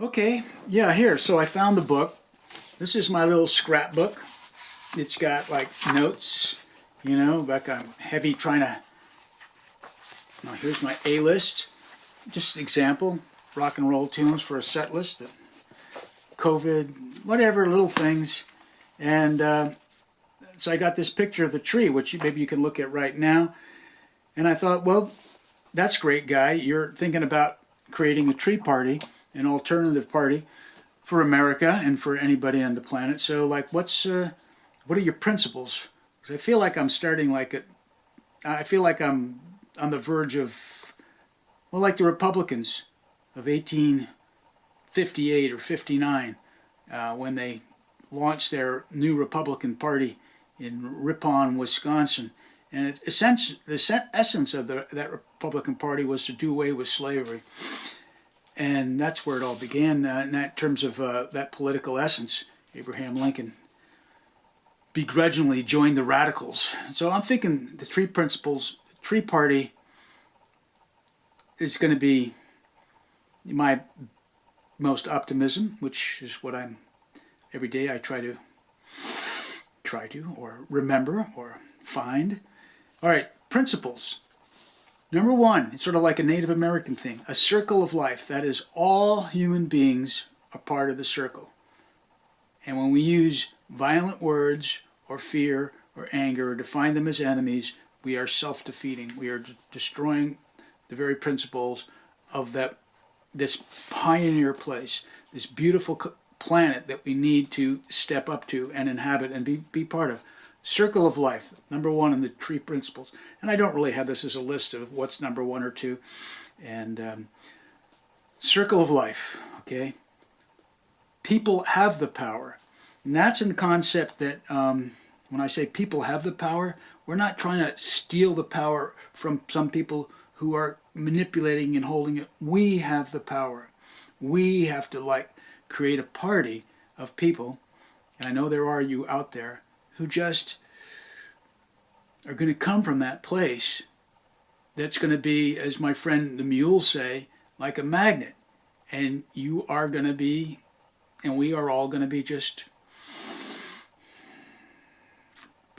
Okay, yeah, here. So I found the book. This is my little scrapbook. It's got like notes, like I'm heavy trying to. Now here's my A list. Just an example, rock and roll tunes for a set list, COVID, whatever, little things. And so I got this picture of the tree, which maybe you can look at right now. And I thought, well, that's great, guy. You're thinking about creating a tree party, an alternative party for America and for anybody on the planet. So, like, what are your principles? Because I feel like I'm starting I feel like I'm on the verge of, well, like the Republicans of 1858 or 59, when they launched their new Republican Party in Ripon, Wisconsin. And the essence of that Republican Party was to do away with slavery. And that's where it all began in that terms of that political essence. Abraham Lincoln begrudgingly joined the radicals. So I'm thinking the three principles, Tree Party is going to be my most optimism, which is what I'm every day I try to or remember or find. All right, principles. Number one, it's sort of like a Native American thing, a circle of life. That is, all human beings are part of the circle. And when we use violent words or fear or anger or define them as enemies, we are self-defeating. We are destroying the very principles of this pioneer place, this beautiful planet that we need to step up to and inhabit and be part of. Circle of life, number one in the tree principles. And I don't really have this as a list of what's number one or two. And circle of life, okay? People have the power. And that's a concept that when I say people have the power, we're not trying to steal the power from some people who are manipulating and holding it. We have the power. We have to create a party of people, and I know there are you out there, who just are going to come from that place that's going to be, as my friend the mules say, like a magnet. And you are going to be, and we are all going to be just,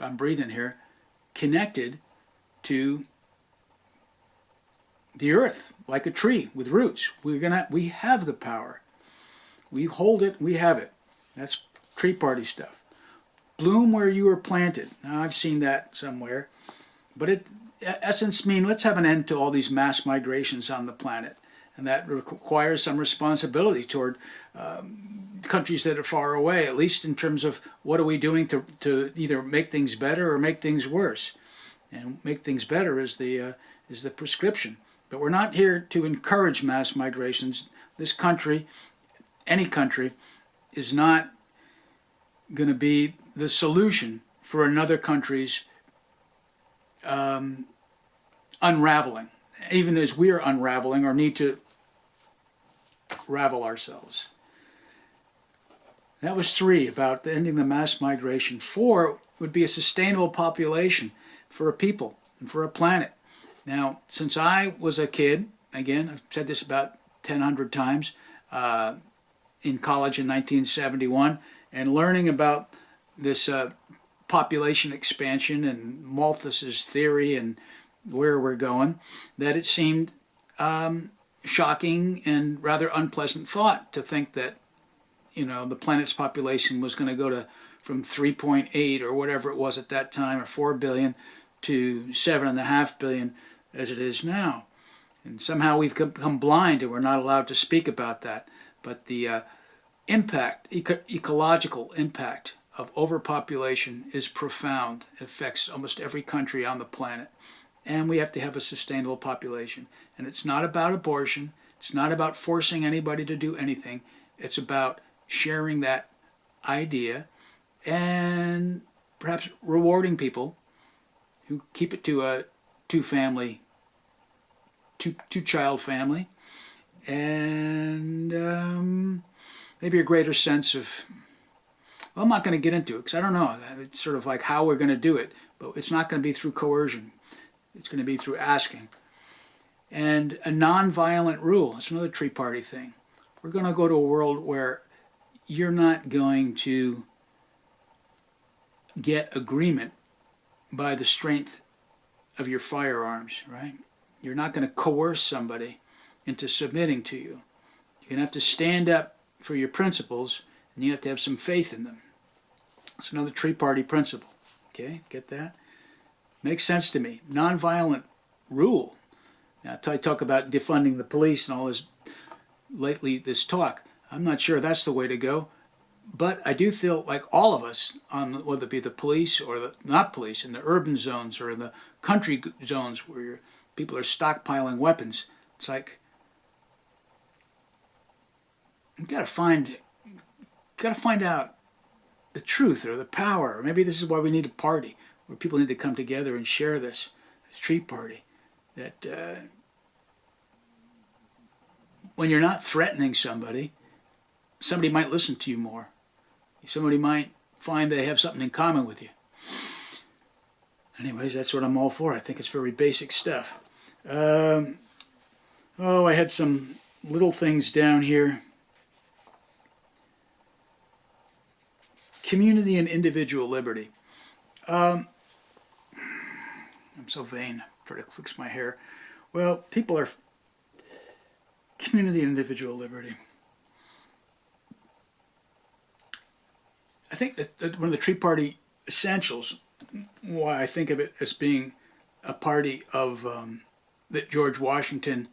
I'm breathing here, connected to the earth like a tree with roots. We have the power. We hold it, we have it. That's tree party stuff. Bloom where you are planted. Now I've seen that somewhere, but it essence mean let's have an end to all these mass migrations on the planet, and that requires some responsibility toward countries that are far away, at least in terms of what are we doing to either make things better or make things worse. And make things better is the prescription. But we're not here to encourage mass migrations. This country, any country, is not going to be the solution for another country's unraveling, even as we're unraveling or need to ravel ourselves. That was 3, about ending the mass migration. 4 would be a sustainable population for a people and for a planet. Now, since I was a kid, again, I've said this about 1,000 times, in college in 1971, and learning about this population expansion and Malthus's theory and where we're going, that it seemed shocking and rather unpleasant thought to think that the planet's population was going to go to from 3.8 or whatever it was at that time, or 4 billion, to 7.5 billion as it is now. And somehow we've become blind and we're not allowed to speak about that. But the ecological impact of overpopulation is profound. It affects almost every country on the planet. And we have to have a sustainable population. And it's not about abortion. It's not about forcing anybody to do anything. It's about sharing that idea and perhaps rewarding people who keep it to a two-child family, and maybe a greater sense of, well, I'm not going to get into it because I don't know. It's sort of like how we're going to do it, but it's not going to be through coercion. It's going to be through asking. And a non-violent rule. It's another tree party thing. we're going to go to a world where you're not going to get agreement by the strength of your firearms, right? You're not going to coerce somebody into submitting to you. You're going to have to stand up for your principles, and you have to have some faith in them. It's another three-party principle. Okay, get that? Makes sense to me. Nonviolent rule. Now, I talk about defunding the police and all this lately, this talk. I'm not sure that's the way to go, but I do feel like all of us, whether it be the police or the not police, in the urban zones or in the country zones where people are stockpiling weapons, it's like you got to find out the truth or the power. Maybe this is why we need a party where people need to come together and share this street party. That when you're not threatening somebody, somebody might listen to you more. Somebody might find they have something in common with you. Anyways, that's what I'm all for. I think it's very basic stuff. I had some little things down here. Community and individual liberty. I'm so vain. For it flicks my hair. Well, people are community and individual liberty. I think that one of the Tree Party essentials, why I think of it as being a party of that George Washington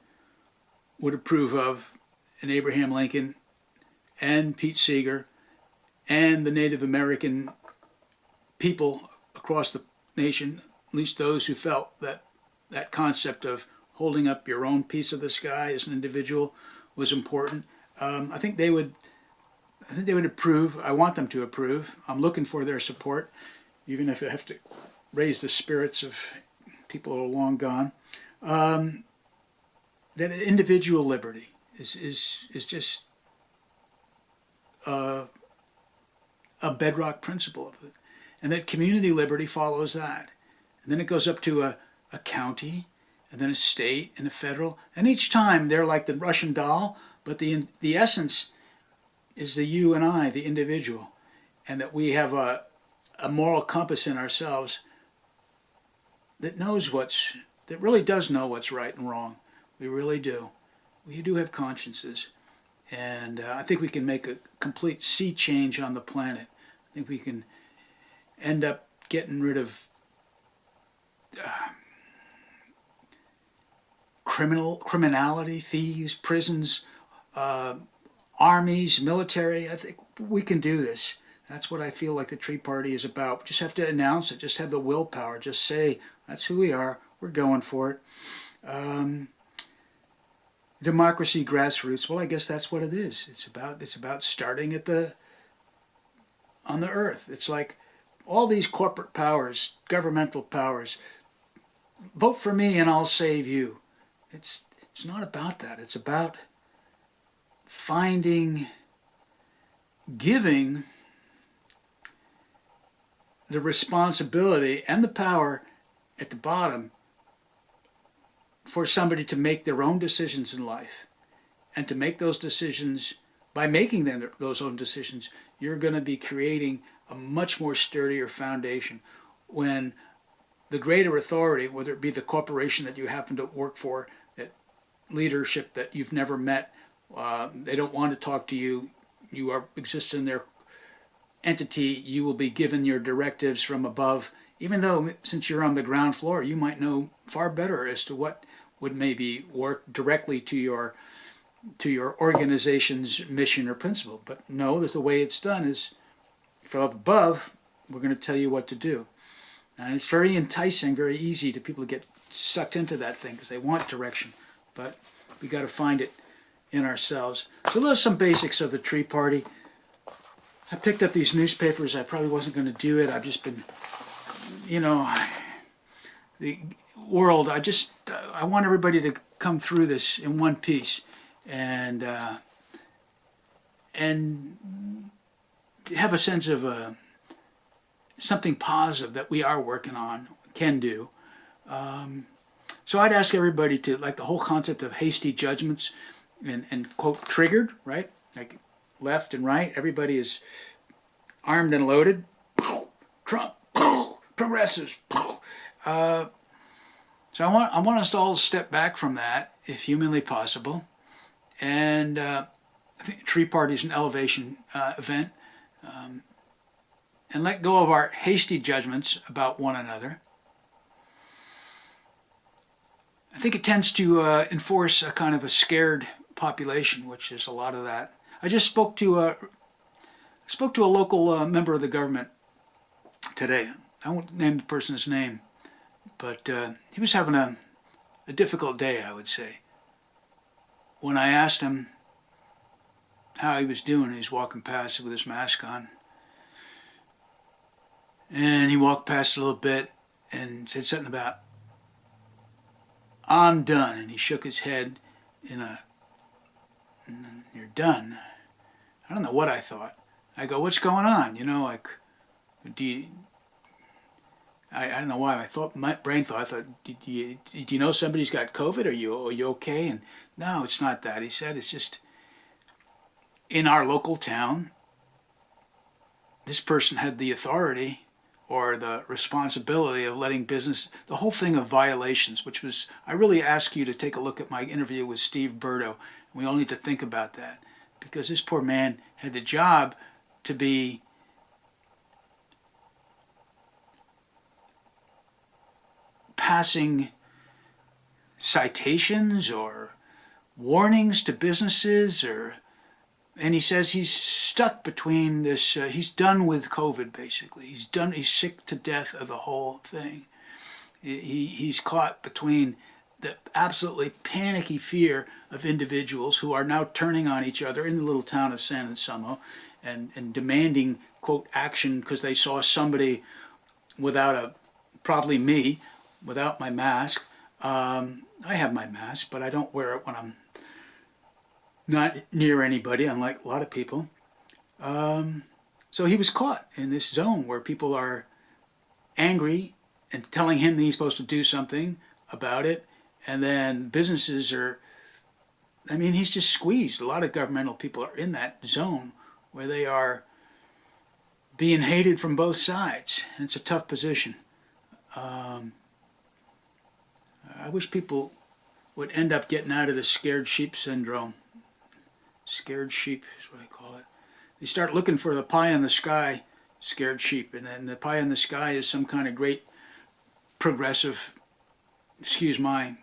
would approve of, and Abraham Lincoln, and Pete Seeger, and the Native American people across the nation, at least those who felt that concept of holding up your own piece of the sky as an individual was important. I think they would approve. I want them to approve. I'm looking for their support, even if I have to raise the spirits of people who are long gone. That individual liberty is just a bedrock principle of it, and that community liberty follows that, and then it goes up to a county, and then a state, and a federal, and each time they're like the Russian doll, but the essence is the you and I, the individual, and that we have a moral compass in ourselves that really does know what's right and wrong. We really do. We do have consciences, and I think we can make a complete sea change on the planet. I think we can end up getting rid of criminality, thieves, prisons, armies, military. I think we can do this. That's what I feel like the Tree Party is about. We just have to announce it, just have the willpower, just say, that's who we are, we're going for it. Democracy, grassroots, well, I guess that's what it is. It's about starting on the earth. It's like all these corporate powers, governmental powers, vote for me and I'll save you. It's not about that. It's about giving the responsibility and the power at the bottom for somebody to make their own decisions in life, and to make those decisions. By making those own decisions, you're going to be creating a much more sturdier foundation when the greater authority, whether it be the corporation that you happen to work for, that leadership that you've never met, they don't want to talk to you, you exist in their entity, you will be given your directives from above, even though since you're on the ground floor, you might know far better as to what would maybe work directly to your organization's mission or principle. But no, the way it's done is from up above, we're going to tell you what to do. And it's very enticing, very easy to people to get sucked into that thing because they want direction. But we got to find it in ourselves. So those are some basics of the Tree Party. I picked up these newspapers. I probably wasn't going to do it. I've just been, the world, I want everybody to come through this in one piece and have a sense of something positive that we are working on, can do. So I'd ask everybody to, like the whole concept of hasty judgments, and quote, triggered, right? Like left and right, everybody is armed and loaded. Trump, progressives. So I want us to all step back from that, if humanly possible. And I think Tree Party is an elevation event. And let go of our hasty judgments about one another. I think it tends to enforce a kind of a scared population, which is a lot of that. I just spoke to a local member of the government today. I won't name the person's name, but he was having a difficult day, I would say. When I asked him how he was doing, he was walking past with his mask on. And he walked past a little bit and said something about, "I'm done." And he shook his head "You're done?" I don't know what I thought. I go, "What's going on?" Do you, I don't know why. My brain thought, do you know somebody's got COVID? Are you okay? And no, it's not that. He said, it's just in our local town, this person had the authority or the responsibility of letting business, the whole thing of violations, which was, I really ask you to take a look at my interview with Steve Burdo. We all need to think about that, because this poor man had the job to be passing citations or warnings to businesses, and he says he's stuck between this, he's done with COVID basically. He's sick to death of the whole thing. He's caught between the absolutely panicky fear of individuals who are now turning on each other in the little town of San Anselmo and demanding, quote, action because they saw somebody without probably me, without my mask. I have my mask, but I don't wear it when I'm not near anybody, unlike a lot of people. So he was caught in this zone where people are angry and telling him that he's supposed to do something about it. And then businesses he's just squeezed. A lot of governmental people are in that zone where they are being hated from both sides. And it's a tough position. I wish people would end up getting out of the scared sheep syndrome. Scared sheep is what I call it. They start looking for the pie in the sky, scared sheep, and then the pie in the sky is some kind of great progressive, excuse my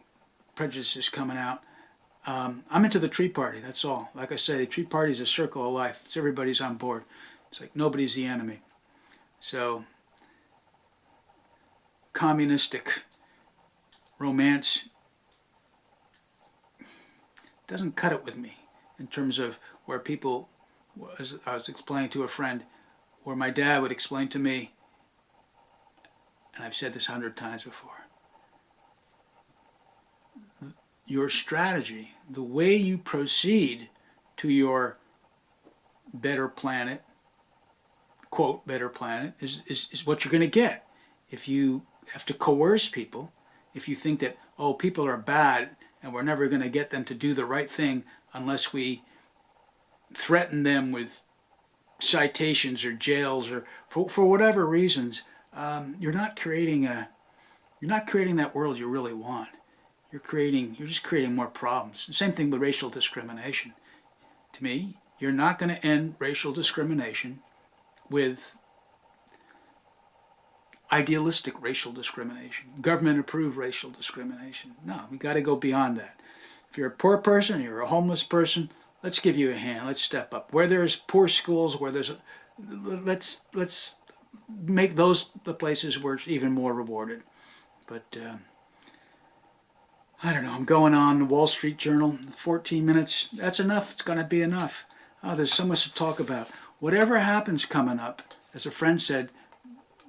prejudices coming out. I'm into the Tree Party, that's all. Like I say, the Tree Party is a circle of life. It's everybody's on board. It's like nobody's the enemy. So, communistic romance doesn't cut it with me in terms of where people, as I was explaining to a friend, where my dad would explain to me, and I've said this 100 times before, your strategy, the way you proceed to your better planet, quote, better planet, is what you're going to get. If you have to coerce people, if you think that, oh, people are bad and we're never going to get them to do the right thing unless we threaten them with citations or jails or for whatever reasons, you're not creating that world you really want. You're just creating more problems. Same thing with racial discrimination. To me, you're not going to end racial discrimination with idealistic racial discrimination, government-approved racial discrimination. No, we got to go beyond that. If you're a poor person, you're a homeless person, let's give you a hand. Let's step up. Where there's poor schools, let's make those the places where it's even more rewarded. But I don't know. I'm going on the Wall Street Journal. 14 minutes. That's enough. It's going to be enough. Oh, there's so much to talk about. Whatever happens coming up, as a friend said,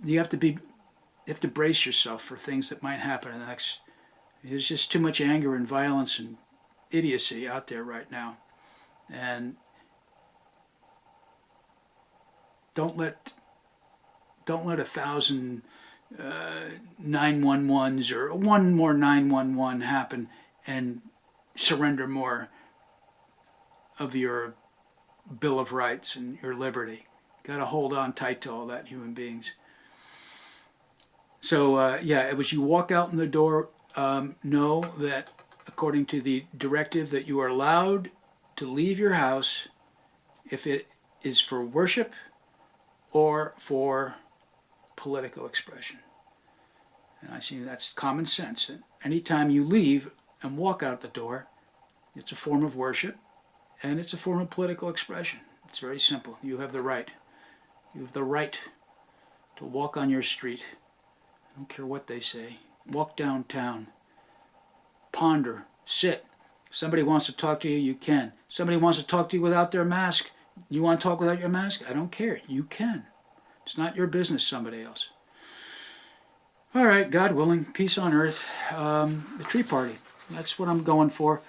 you have to brace yourself for things that might happen in the next. There's just too much anger and violence and idiocy out there right now, and don't let 1,000 911s or one more 911 happen and surrender more of your Bill of Rights and your liberty. Got to hold on tight to all that, human beings. So yeah, as you walk out in the door, know that according to the directive that you are allowed to leave your house if it is for worship or for political expression. And I see that's common sense. That anytime you leave and walk out the door, it's a form of worship and it's a form of political expression. It's very simple. You have the right. You have the right to walk on your street. I don't care what they say. Walk downtown. Ponder. Sit. Somebody wants to talk to you, you can. Somebody wants to talk to you without their mask. You want to talk without your mask? I don't care. You can. It's not your business, somebody else. All right, God willing, peace on earth. The tree party. That's what I'm going for.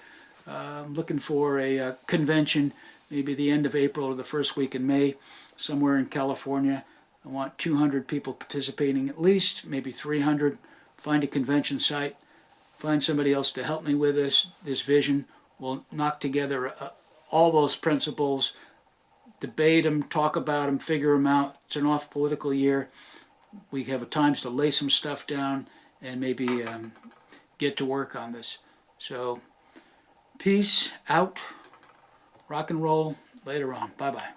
I'm looking for a convention, maybe the end of April or the first week in May, somewhere in California. I want 200 people participating at least, maybe 300. Find a convention site. Find somebody else to help me with this vision. We'll knock together all those principles, debate them, talk about them, figure them out. It's an off-political year. We have times to lay some stuff down and maybe get to work on this. So, peace out, rock and roll, later on. Bye-bye.